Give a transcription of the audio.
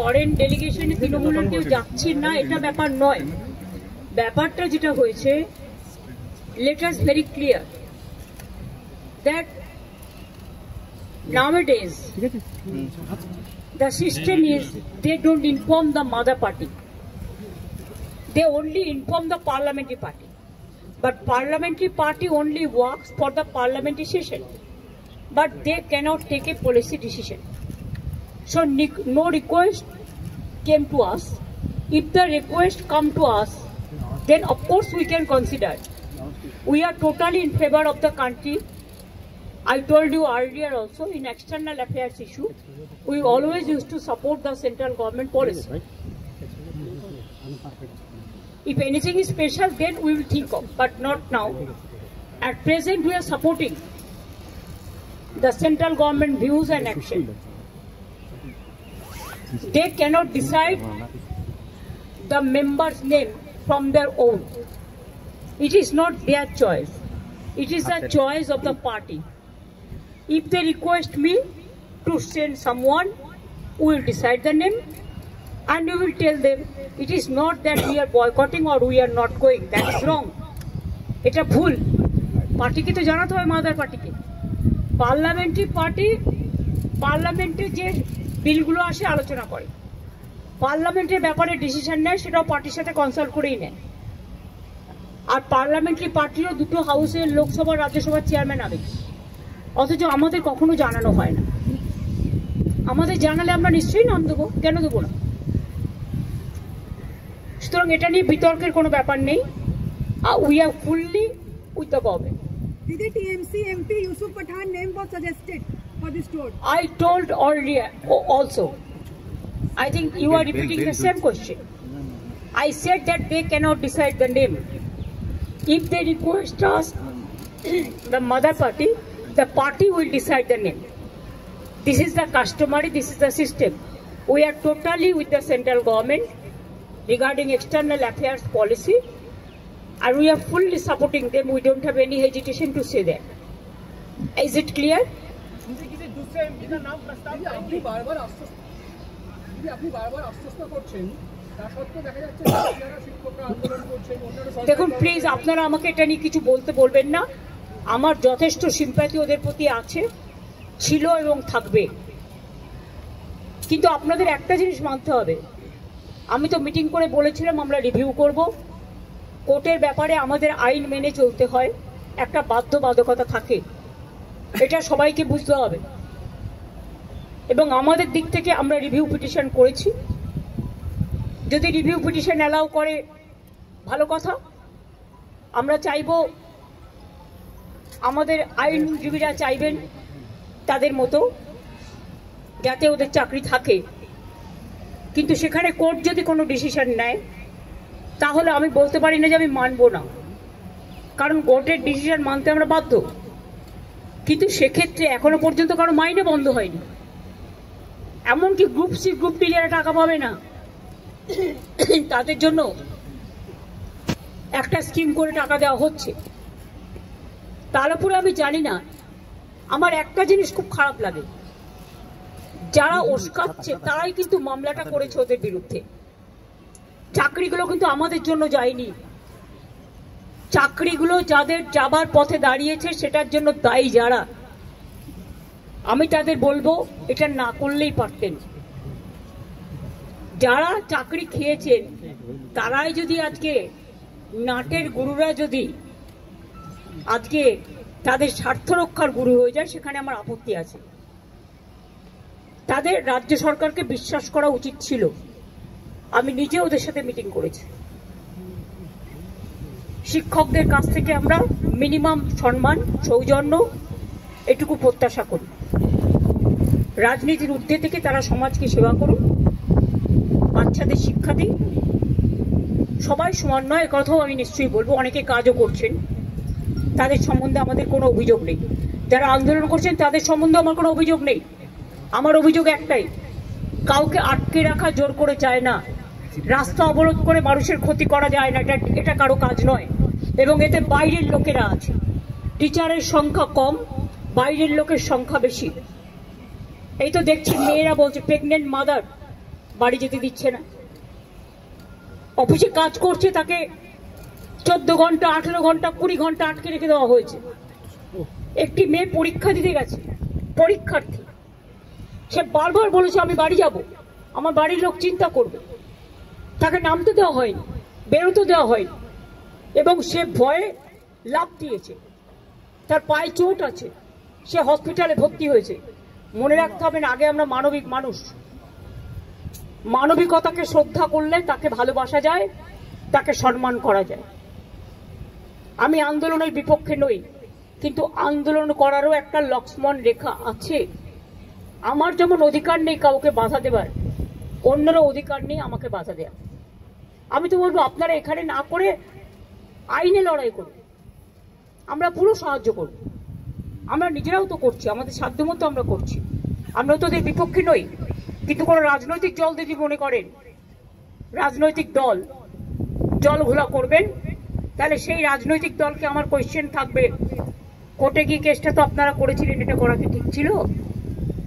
Foreign ডেলিগেশনে তৃণমূলের কেউ যাচ্ছেন না এটা ব্যাপার নয়। ব্যাপারটা যেটা হয়েছে, let us very clear that nowadays the system is they don't inform the mother party, they only inform the parliamentary party, but parliamentary party only works for the parliamentary session, but they cannot take a policy decision. So no request came to us. If the request come to us, then of course we can consider. We are totally in favor of the country. I told you earlier also, in external affairs issue, we always used to support the central government policy. If anything is special, then we will think of, but not now. At present, we are supporting the central government views and action. They cannot decide the member's name from their own. It is not their choice. It is the choice of the party. If they request me to send someone, we will decide the name and we will tell them. It is not that we are boycotting or we are not going. That is wrong. It's a bhul. Party ke to jana hoy mother party ke. Parliamentary party, parliamentary je bill gulo ashe alochona kore. Parliamentary ব্যাপারে decision নেয়, সেটাও পার্টির সাথে consult করেই নেয়। আর parliamentary পার্টিরও দুটো হাউসের লোকসভা রাজ্যসভার চেয়ারম্যান আগে, অথচ আমাদের কখনো জানানো হয় না। আমাদের জানালে আমরা নিশ্চয়ই নাম দেবো, কেন দেবো না? সুতরাং এটা নিয়ে বিতর্কের কোনো ব্যাপার নেই। We are fully with the government. Did TMC MP Yusuf Pathan name was suggested for this tour? I told earlier also. I think you are repeating the same question. I said that they cannot decide the name. If they request us, the mother party, the party will decide the name. This is the customary, this is the system. We are totally with the central government regarding external affairs policy, and we are fully supporting them. We don't have any hesitation to say that. Is it clear? দেখুন please, আপনারা আমাকে এটা নিয়ে কিছু বলতে বলবেন না। আমার যথেষ্ট সিম্প্যাথি ওদের প্রতি আছে, ছিল এবং থাকবে। কিন্তু আপনাদের একটা জিনিস মানতে হবে, আমি তো মিটিং করে বলেছিলাম আমরা রিভিউ করব। কোর্টের ব্যাপারে আমাদের আইন মেনে চলতে হয়, একটা বাধ্যবাধকতা থাকে, এটা সবাইকে বুঝতে হবে। এবং আমাদের দিক থেকে আমরা রিভিউ পিটিশন করেছি। যদি রিভিউ পিটিশন অ্যালাউ করে ভালো কথা। আমরা চাইব, আমাদের আইনজীবীরা চাইবেন তাদের মতো যাতে ওদের চাকরি থাকে, কিন্তু সেখানে কোর্ট যদি কোনো ডিসিশন নেয় তাহলে আমি বলতে পারি না যে আমি মানব না, কারণ কোর্টের ডিসিশন মানতে আমরা বাধ্য। কিন্তু সেক্ষেত্রে এখনো পর্যন্ত কারো মাইনে বন্ধ হয়নি, এমনকি গ্রুপ সি গ্রুপ ডি যারা টাকা পাবে না তাদের জন্য একটা স্কিম করে টাকা দেওয়া হচ্ছে। তার উপরে আমি জানি না, আমার একটা জিনিস খুব খারাপ লাগে, যারা উস্কাচ্ছে তারাই কিন্তু মামলাটা করেছে ওদের বিরুদ্ধে। চাকরিগুলো কিন্তু আমাদের জন্য যায়নি, চাকরিগুলো যাদের যাবার পথে দাঁড়িয়েছে সেটার জন্য দায়ী যারা, আমি তাদের বলবো এটা না করলেই পারতেন। যারা চাকরি খেয়েছেন তারাই যদি আজকে নাটের গুরুরা যদি আজকে তাদের স্বার্থ রক্ষার গুরু হয়ে যায়, সেখানে আমার আপত্তি আছে। তাদের রাজ্য সরকারকে বিশ্বাস করা উচিত ছিল। আমি নিজে ওদের সাথে মিটিং করেছি। শিক্ষকদের কাছ থেকে আমরা মিনিমাম সম্মান, সৌজন্য এটুকু প্রত্যাশা করি। রাজনীতির ঊর্ধ্বে থেকে তারা সমাজকে সেবা করুন, বাচ্চাদের শিক্ষা দিন। সবাই সমান নয়, কথাও আমি নিশ্চয়ই বলবো। অনেকে কাজও করছেন, তাদের সম্বন্ধে আমাদের কোনো অভিযোগ নেই। যারা আন্দোলন করছেন তাদের সম্বন্ধে আমার কোনো অভিযোগ নেই। আমার অভিযোগ একটাই, কাউকে আটকে রাখা জোর করে যায় না, রাস্তা অবরোধ করে মানুষের ক্ষতি করা যায় না, এটা কারো কাজ নয়। এবং এতে বাইরের লোকেরা আছে, টিচারের সংখ্যা কম, বাইরের লোকের সংখ্যা বেশি। এই তো দেখছি মেয়েরা বলছে, প্রেগনেন্ট মাদার বাড়ি যেতে দিচ্ছে না। অফিসে কাজ করছে তাকে 14 ঘন্টা, 18 ঘন্টা, 20 ঘন্টা আটকে রেখে দেওয়া হয়েছে। একটি মেয়ে পরীক্ষা দিতে গেছে, পরীক্ষার্থী, সে বারবার বলেছে আমি বাড়ি যাব, আমার বাড়ির লোক চিন্তা করবে। তাকে নামতে দেওয়া হয়নি, বেরোতে দেওয়া হয়নি, এবং সে ভয়ে লাফ দিয়েছে। তার পায়ে চোট আছে, সে হসপিটালে ভর্তি হয়েছে। মনে রাখতে হবে না, আগে আমরা মানবিক মানুষ, মানবিকতাকে শ্রদ্ধা করলে তাকে ভালোবাসা যায়, তাকে সম্মান করা যায়। আমি আন্দোলনের বিপক্ষে নই, কিন্তু আন্দোলন করারও একটা লক্ষ্মণ রেখা আছে। আমার যেমন অধিকার নেই কাউকে বাধা দেবার, অন্যেরও অধিকার নেই আমাকে বাধা দেওয়া। আমি তো বলবো আপনারা এখানে না করে আইনে লড়াই করুন, আমরা পুরো সাহায্য করব। আমরা নিজেরাও তো করছি, আমাদের সাধ্যমতো আমরা করছি, আমরা তো ওদের বিপক্ষে নই। কিন্তু কোনো রাজনৈতিক দল যদি মনে করেন রাজনৈতিক দল জল ঘোলা করবেন, তাহলে সেই রাজনৈতিক দলকে আমার কোয়েশ্চেন থাকবে, কোর্টে গিয়ে কেসটা তো আপনারা করেছিলেন, এটা করা কি ঠিক ছিল?